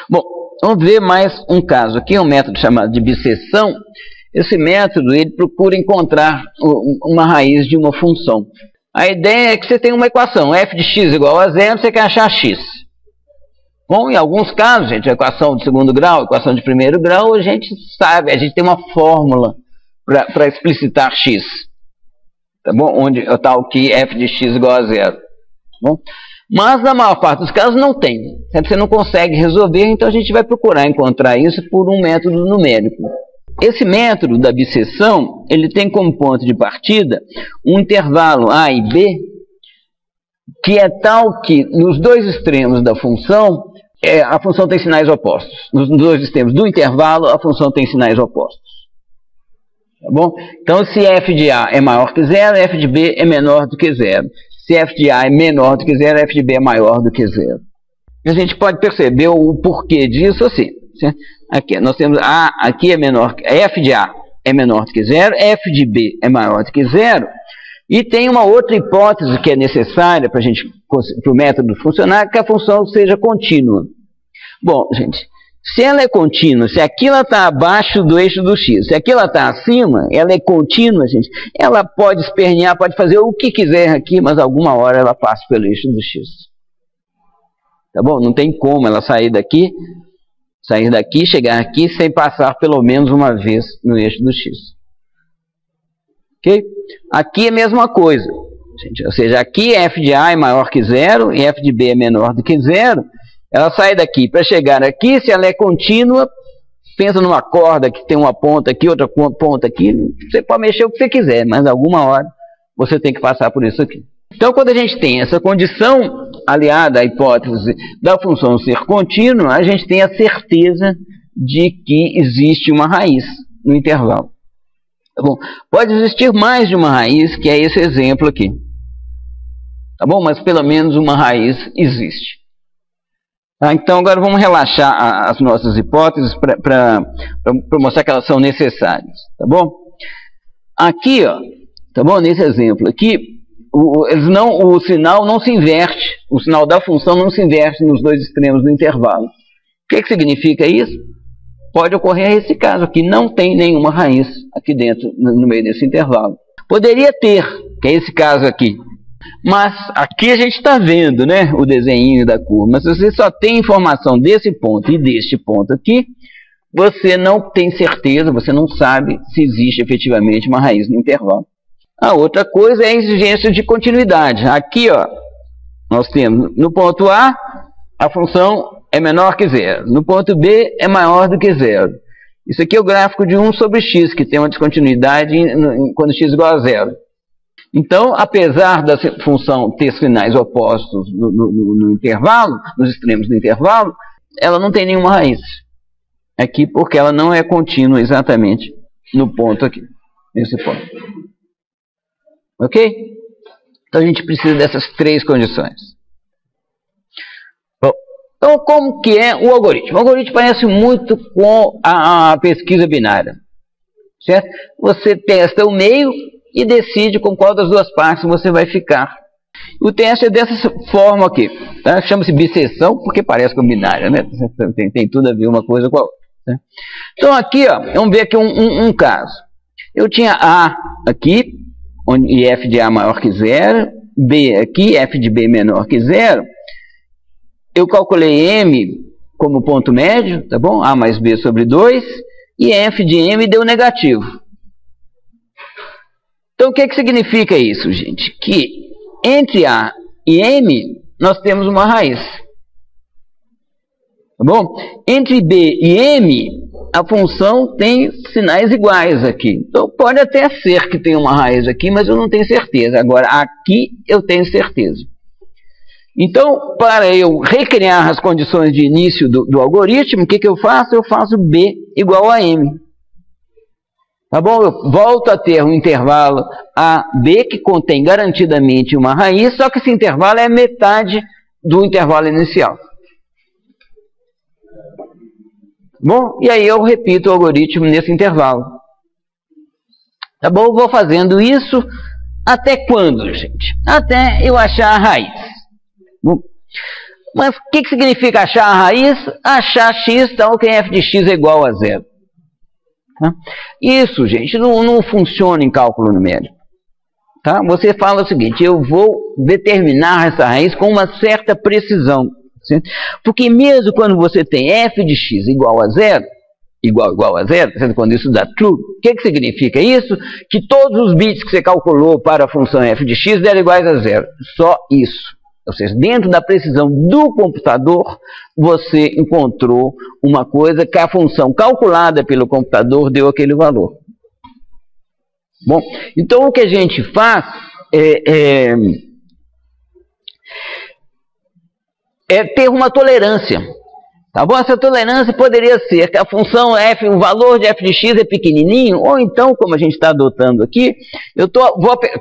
Bom, vamos ver mais um caso aqui, um método chamado de bisseção. Esse método, ele procura encontrar uma raiz de uma função. A ideia é que você tem uma equação, f de x igual a zero, você quer achar x. Bom, em alguns casos, gente, a equação de segundo grau, a equação de primeiro grau, a gente sabe, a gente tem uma fórmula para explicitar x. Tá bom? Onde é tal que f de x igual a zero. Tá bom? Mas na maior parte dos casos não tem. Você não consegue resolver, então a gente vai procurar encontrar isso por um método numérico. Esse método da bisseção, ele tem como ponto de partida um intervalo a e b, que é tal que nos dois extremos da função, a função tem sinais opostos. Nos dois extremos do intervalo, a função tem sinais opostos. Tá bom? Então, se f de a é maior que zero, f de b é menor do que zero. Se f de a é menor do que zero, f de b é maior do que zero. E a gente pode perceber o porquê disso assim. Certo? Aqui nós temos a aqui é menor, f de a é menor do que zero, f de b é maior do que zero. E tem uma outra hipótese que é necessária para o método funcionar, que a função seja contínua. Bom, gente, se ela é contínua, se aqui ela está abaixo do eixo do x, se aqui ela está acima, ela é contínua, gente, ela pode espernear, pode fazer o que quiser aqui, mas alguma hora ela passa pelo eixo do x. Tá bom? Não tem como ela sair daqui, chegar aqui, sem passar pelo menos uma vez no eixo do x. Ok? Aqui é a mesma coisa. Gente, ou seja, aqui f de a é maior que zero e f de b é menor do que zero. Ela sai daqui para chegar aqui, se ela é contínua, pensa numa corda que tem uma ponta aqui, outra ponta aqui, você pode mexer o que você quiser, mas alguma hora você tem que passar por isso aqui. Então, quando a gente tem essa condição aliada à hipótese da função ser contínua, a gente tem a certeza de que existe uma raiz no intervalo. Tá bom? Pode existir mais de uma raiz, que é esse exemplo aqui. Tá bom? Mas pelo menos uma raiz existe. Tá? Então agora vamos relaxar as nossas hipóteses para mostrar que elas são necessárias. Tá bom? Aqui, ó, tá bom? Nesse exemplo aqui, o sinal não se inverte. O sinal da função não se inverte nos dois extremos do intervalo. O que significa isso? Pode ocorrer esse caso aqui, não tem nenhuma raiz aqui dentro, no meio desse intervalo. Poderia ter, que é esse caso aqui. Mas aqui a gente está vendo, né, o desenho da curva. Mas se você só tem informação desse ponto e deste ponto aqui, você não tem certeza, você não sabe se existe efetivamente uma raiz no intervalo. A outra coisa é a exigência de continuidade. Aqui, ó, nós temos no ponto A, a função é menor que zero. No ponto B, é maior do que zero. Isso aqui é o gráfico de 1 sobre x, que tem uma descontinuidade quando x é igual a zero. Então, apesar da função ter sinais opostos no intervalo, nos extremos do intervalo, ela não tem nenhuma raiz. Aqui, porque ela não é contínua exatamente no ponto aqui, nesse ponto. Ok? Então, a gente precisa dessas três condições. Bom, então, como que é o algoritmo? O algoritmo parece muito com a pesquisa binária. Certo? Você testa o meio e decide com qual das duas partes você vai ficar. O teste é dessa forma aqui. Tá? Chama-se bisseção, porque parece com binária, né? Tem tudo a ver uma coisa com a outra. Tá? Então, aqui, ó, vamos ver aqui um caso. Eu tinha A aqui, onde f de A maior que zero, B aqui, f de B menor que zero. Eu calculei M como ponto médio, tá bom? A mais B sobre 2, e f de M deu negativo. Então, o que significa isso, gente? Que entre A e M, nós temos uma raiz. Tá bom? Entre B e M, a função tem sinais iguais aqui. Então, pode até ser que tenha uma raiz aqui, mas eu não tenho certeza. Agora, aqui eu tenho certeza. Então, para eu recriar as condições de início do algoritmo, o que eu faço? Eu faço B igual a M. Tá bom? Eu volto a ter um intervalo AB que contém garantidamente uma raiz, só que esse intervalo é metade do intervalo inicial. Bom, e aí eu repito o algoritmo nesse intervalo. Tá bom? Eu vou fazendo isso até quando, gente? Até eu achar a raiz. Bom, Mas o que significa achar a raiz? Achar x tal que f de x é igual a zero. Tá? Isso, gente, não funciona em cálculo numérico. Tá? Você fala o seguinte, eu vou determinar essa raiz com uma certa precisão. Certo? Porque mesmo quando você tem f de x igual a zero, igual a zero, quando isso dá true, o que significa isso? Que todos os bits que você calculou para a função f de x deram iguais a zero. Só isso. Ou seja, dentro da precisão do computador, você encontrou uma coisa que a função calculada pelo computador deu aquele valor. Bom, então o que a gente faz é ter uma tolerância. Tá bom? Essa tolerância poderia ser que a função f, o valor de f de x é pequenininho, ou então, como a gente está adotando aqui,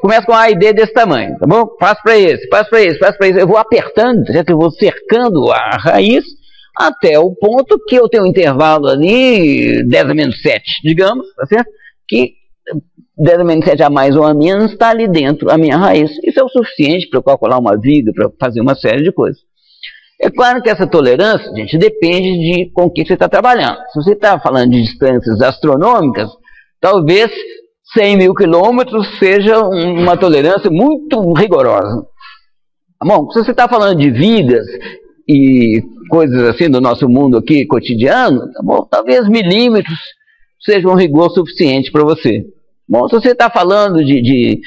começo com a e b desse tamanho, tá bom? Passo para esse, passo para esse, passo para esse. Eu vou apertando, certo? Eu vou cercando a raiz até o ponto que eu tenho um intervalo ali, 10 a menos 7, digamos, tá certo? Que 10 a menos 7 a mais ou a menos está ali dentro a minha raiz. Isso é o suficiente para eu calcular uma viga, para fazer uma série de coisas. É claro que essa tolerância, gente, depende de com o que você está trabalhando. Se você está falando de distâncias astronômicas, talvez 100 mil quilômetros seja uma tolerância muito rigorosa. Bom, se você está falando de vidas e coisas assim do nosso mundo aqui cotidiano, tá bom? Talvez milímetros seja um rigor suficiente para você. Bom, se você está falando de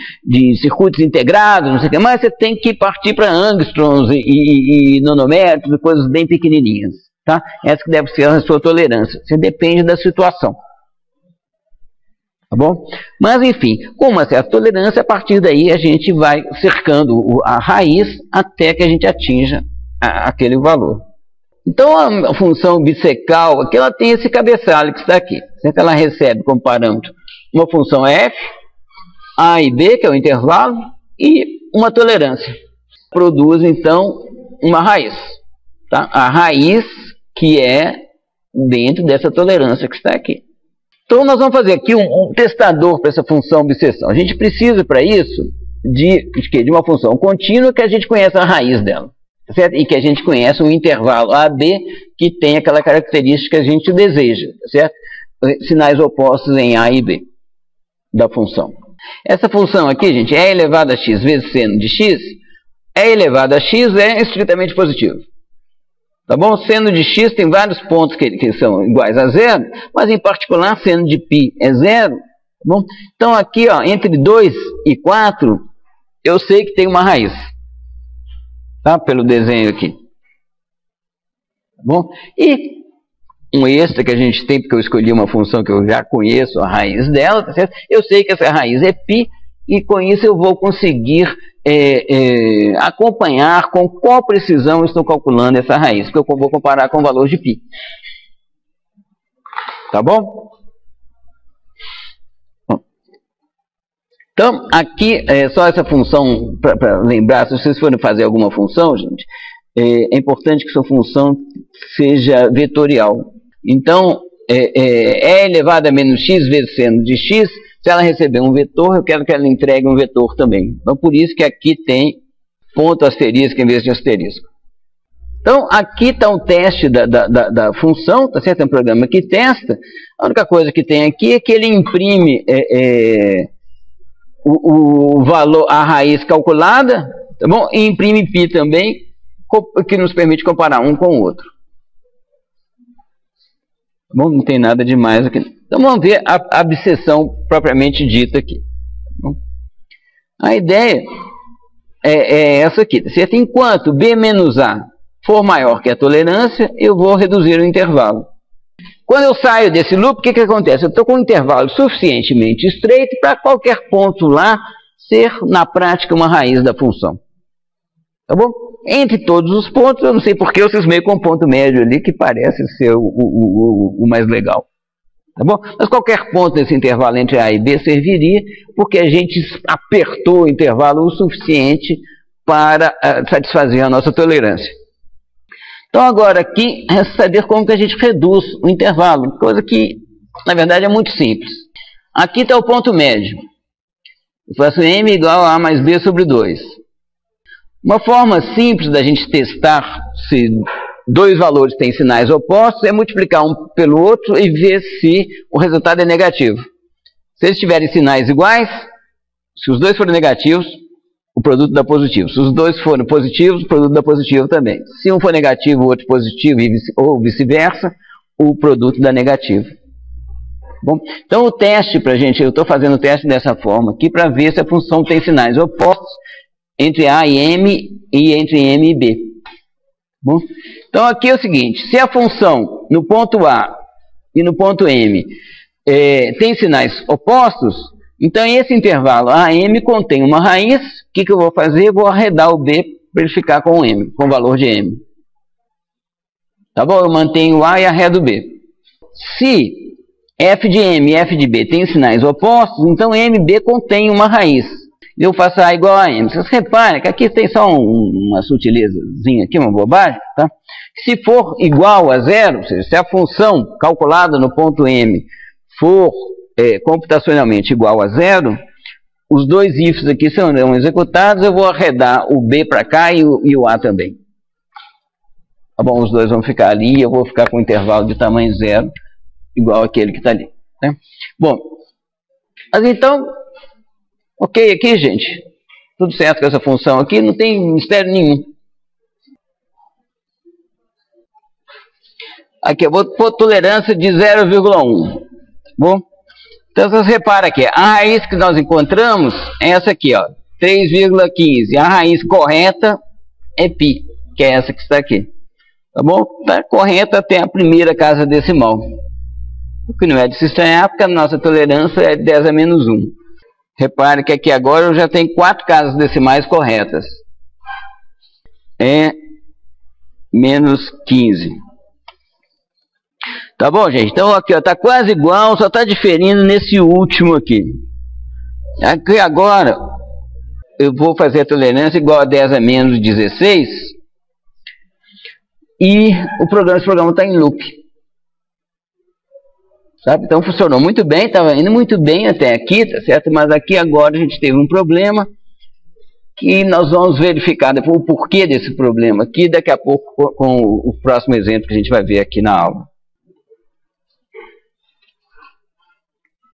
circuitos integrados, não sei o que mais, você tem que partir para angstroms e nanômetros, coisas bem pequenininhas. Tá? Essa que deve ser a sua tolerância. Você depende da situação. Tá bom? Mas, enfim, com uma certa tolerância, a partir daí a gente vai cercando a raiz até que a gente atinja aquele valor. Então, a função bissecal aqui, ela tem esse cabeçalho que está aqui. Certo? Ela recebe como parâmetro uma função f, a e b, que é o intervalo, e uma tolerância. Produz, então, uma raiz. Tá? A raiz que é dentro dessa tolerância que está aqui. Então, nós vamos fazer aqui um testador para essa função bisseção. A gente precisa, para isso, de uma função contínua que a gente conhece a raiz dela. Certo? E que a gente conhece um intervalo AB que tem aquela característica que a gente deseja. Certo? Sinais opostos em A e B da função. Essa função aqui, gente, é elevado a x vezes seno de x. É elevado a x é estritamente positivo. Tá bom? Seno de x tem vários pontos que são iguais a zero, mas em particular seno de π é zero. Tá bom? Então aqui, ó, entre 2 e 4, eu sei que tem uma raiz. Tá? Pelo desenho aqui. Tá bom? E um extra que a gente tem, porque eu escolhi uma função que eu já conheço a raiz dela, tá certo? Eu sei que essa raiz é π, e com isso eu vou conseguir acompanhar com qual precisão eu estou calculando essa raiz, porque eu vou comparar com o valor de π. Tá bom? Então, aqui, só essa função, para lembrar, se vocês forem fazer alguma função, gente, é importante que sua função seja vetorial. Então, é elevado a menos x vezes seno de x. Se ela receber um vetor, eu quero que ela entregue um vetor também. Então, por isso que aqui tem ponto asterisco em vez de asterisco. Então, aqui está um teste da função, tá certo? É um programa que testa. A única coisa que tem aqui é que ele imprime o valor, a raiz calculada, tá bom? E imprime π também, que nos permite comparar um com o outro. Bom, não tem nada demais aqui. Então vamos ver a abscissão propriamente dita aqui. Bom, a ideia é essa aqui, certo? Enquanto B menos A for maior que a tolerância, eu vou reduzir o intervalo. Quando eu saio desse loop, o que acontece? Eu estou com um intervalo suficientemente estreito para qualquer ponto lá ser, na prática, uma raiz da função. Tá bom? Entre todos os pontos, eu não sei porque eu cismei com um ponto médio ali, que parece ser o mais legal. Tá bom? Mas qualquer ponto nesse intervalo entre A e B serviria, porque a gente apertou o intervalo o suficiente para satisfazer a nossa tolerância. Então agora aqui é saber como que a gente reduz o intervalo, coisa que na verdade é muito simples. Aqui está o ponto médio. Eu faço M igual a A mais B sobre 2. Uma forma simples da gente testar se dois valores têm sinais opostos é multiplicar um pelo outro e ver se o resultado é negativo. Se eles tiverem sinais iguais, se os dois forem negativos, o produto dá positivo. Se os dois forem positivos, o produto dá positivo também. Se um for negativo, o outro positivo, ou vice-versa, o produto dá negativo. Bom, então o teste para a gente, eu estou fazendo o teste dessa forma aqui para ver se a função tem sinais opostos entre A e M e entre M e B. Bom, então aqui é o seguinte, se a função no ponto A e no ponto M tem sinais opostos, então esse intervalo AM contém uma raiz. O que eu vou fazer? Eu vou arredar o B para ele ficar com o M, com o valor de M. Tá bom? Eu mantenho o A e arredo o B. Se f de M e f de B têm sinais opostos, então M e B contém uma raiz. Eu faço A igual a M. Vocês reparem que aqui tem só uma sutilezazinha aqui, uma bobagem, tá? Se for igual a zero, ou seja, se a função calculada no ponto M for computacionalmente igual a zero, os dois ifs aqui serão executados, eu vou arredar o B para cá e o A também. Tá bom, os dois vão ficar ali e eu vou ficar com um intervalo de tamanho zero, igual aquele que está ali. Né? Bom, mas então, ok aqui, gente? Tudo certo com essa função aqui, não tem mistério nenhum. Aqui eu vou pôr tolerância de 0,1. Bom, então vocês reparam aqui, a raiz que nós encontramos é essa aqui, ó, 3,15. A raiz correta é π, que é essa que está aqui. Tá bom? Está correta até a primeira casa decimal. O que não é de se estranhar, porque a nossa tolerância é 10 a menos 1. Repare que aqui agora eu já tenho 4 casas decimais corretas. É menos 15. Tá bom, gente? Então aqui, ó, tá quase igual, só tá diferindo nesse último aqui. Aqui agora, eu vou fazer a tolerância igual a 10 a menos 16. E esse programa está em loop. Sabe? Então funcionou muito bem, estava indo muito bem até aqui, tá certo? Mas aqui agora a gente teve um problema que nós vamos verificar depois o porquê desse problema aqui, daqui a pouco com o próximo exemplo que a gente vai ver aqui na aula.